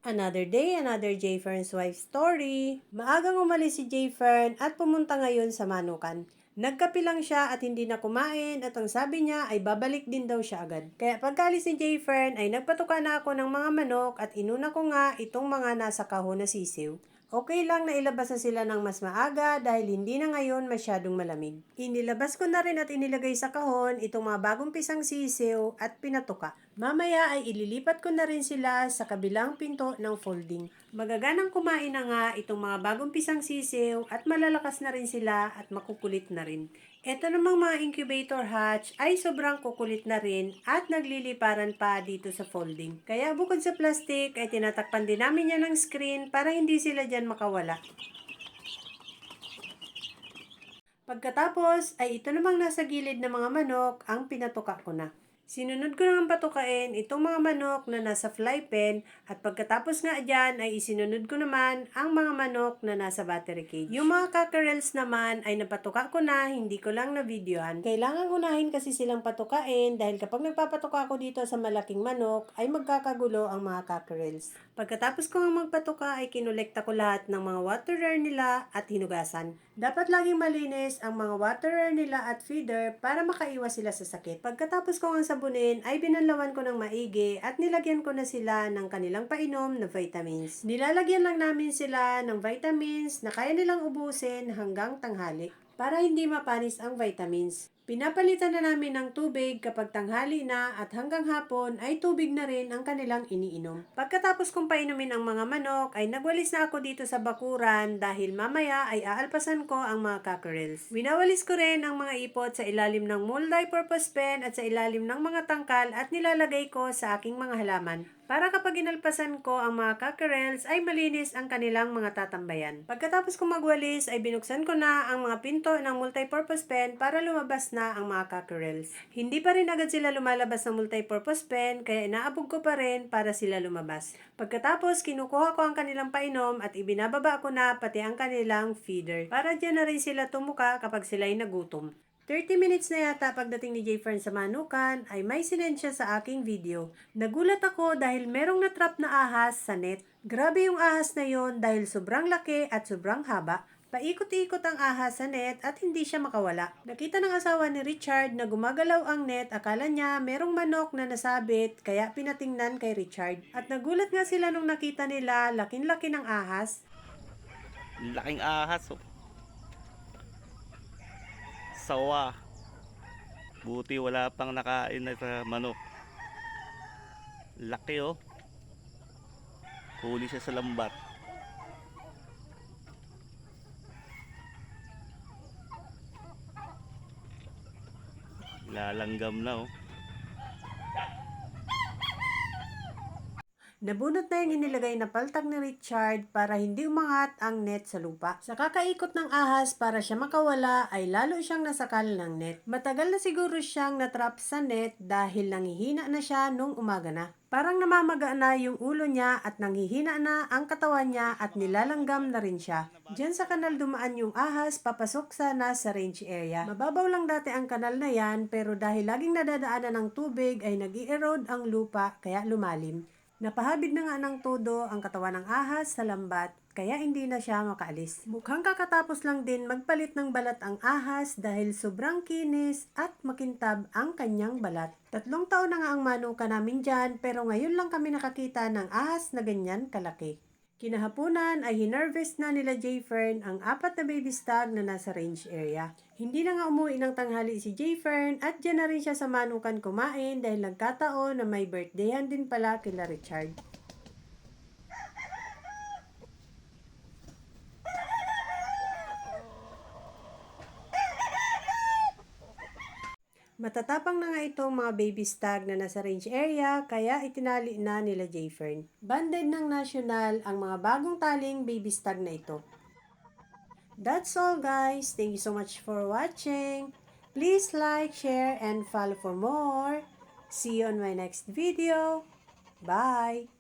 Another day, another Jayfern's wife story. Maagang umalis si Jayfern at pumunta ngayon sa manukan. Nagkape lang siya at hindi na kumain at ang sabi niya ay babalik din daw siya agad. Kaya pagkalis ni Jayfern ay nagpatuka na ako ng mga manok at inuna ko nga itong mga nasa kahon na sisiw. Okay lang na ilabas na sila ng mas maaga dahil hindi na ngayon masyadong malamig. Inilabas ko na rin at inilagay sa kahon itong mga bagong pisang sisiw at pinatuka. Mamaya ay ililipat ko na rin sila sa kabilang pinto ng folding. Magaganang kumain na nga itong mga bagong pisang sisiw at malalakas na rin sila at makukulit na rin. Ito namang mga incubator hatch ay sobrang kukulit na rin at nagliliparan pa dito sa folding. Kaya bukod sa plastic ay tinatakpan din namin yan ng screen para hindi sila dyan makawala. Pagkatapos ay ito namang nasa gilid ng mga manok ang pinatuka ko na. Sinunod ko nang patukain itong mga manok na nasa fly pen at pagkatapos nga dyan ay isinunod ko naman ang mga manok na nasa battery cage. Yung mga cockerels naman ay napatuka ko na, hindi ko lang na videohan. Kailangan unahin kasi silang patukain dahil kapag nagpapatuka ako dito sa malaking manok ay magkakagulo ang mga cockerels. Pagkatapos ko nga magpatuka ay kinolekta ko lahat ng mga waterer nila at hinugasan. Dapat laging malinis ang mga waterer nila at feeder para makaiwas sila sa sakit. Pagkatapos ko ang sabunin ay binanlawan ko ng maigi at nilagyan ko na sila ng kanilang painom na vitamins. Nilalagyan lang namin sila ng vitamins na kaya nilang ubusin hanggang tanghali para hindi mapanis ang vitamins. Pinapalitan na namin ng tubig kapag tanghali na at hanggang hapon ay tubig na rin ang kanilang iniinom. Pagkatapos kong painumin ang mga manok ay nagwalis na ako dito sa bakuran dahil mamaya ay aalpasan ko ang mga cockerels. Winawalis ko rin ang mga ipot sa ilalim ng multi-purpose pen at sa ilalim ng mga tangkal at nilalagay ko sa aking mga halaman. Para kapag inalpasan ko ang mga cockerels ay malinis ang kanilang mga tatambayan. Pagkatapos kong magwalis ay binuksan ko na ang mga pinto ng multi-purpose pen para lumabas na ang mga cockerels. Hindi pa rin agad sila lumalabas ng multi-purpose pen kaya inaabog ko pa rin para sila lumabas. Pagkatapos kinukuha ko ang kanilang painom at ibinababa ko na pati ang kanilang feeder para dyan na rin sila tumuka kapag sila ay nagutom. 30 minutes na yata pagdating ni Jayfern sa manukan ay may sinend siya sa aking video. Nagulat ako dahil merong natrap na ahas sa net. Grabe yung ahas na yon dahil sobrang laki at sobrang haba. Paikot-ikot ang ahas sa net at hindi siya makawala. Nakita ng asawa ni Richard na gumagalaw ang net, akala niya merong manok na nasabit kaya pinatingnan kay Richard. At nagulat nga sila nung nakita nila laking-laki ng ahas. Laking ahas oh. Sawa. Buti wala pang nakain na sa manok. Laki oh. Huli siya sa lambat. Lalanggam na oh. Nabunot na yung inilagay na paltag ni Richard para hindi umangat ang net sa lupa. Sa kakaikot ng ahas para siya makawala ay lalo siyang nasakal ng net. Matagal na siguro siyang natrap sa net dahil nanghihina na siya nung umaga na. Parang namamaga na yung ulo niya at nanghihina na ang katawan niya at nilalanggam na rin siya. Diyan sa kanal dumaan yung ahas papasok sana sa range area. Mababaw lang dati ang kanal na yan pero dahil laging nadadaanan ng tubig ay nag-i-erode ang lupa kaya lumalim. Napahabig na nga ng todo ang katawan ng ahas sa lambat kaya hindi na siya makaalis. Mukhang kakatapos lang din magpalit ng balat ang ahas dahil sobrang kinis at makintab ang kanyang balat. 3 taon na nga ang manuka namin dyan pero ngayon lang kami nakakita ng ahas na ganyan kalaki. Kinahapunan ay hinarvest na nila Jayfern ang 4 na baby stag na nasa range area. Hindi na nga umuwi ng tanghali si Jayfern at dyan na rin siya sa manukan kumain dahil nagkataon na may birthdayhan din pala kila Richard. Matatapang na nga itong mga baby stag na nasa range area kaya itinali na nila Jayfern. Banded ng nasyonal ang mga bagong taling baby stag na ito. That's all guys. Thank you so much for watching. Please like, share, and follow for more. See you on my next video. Bye!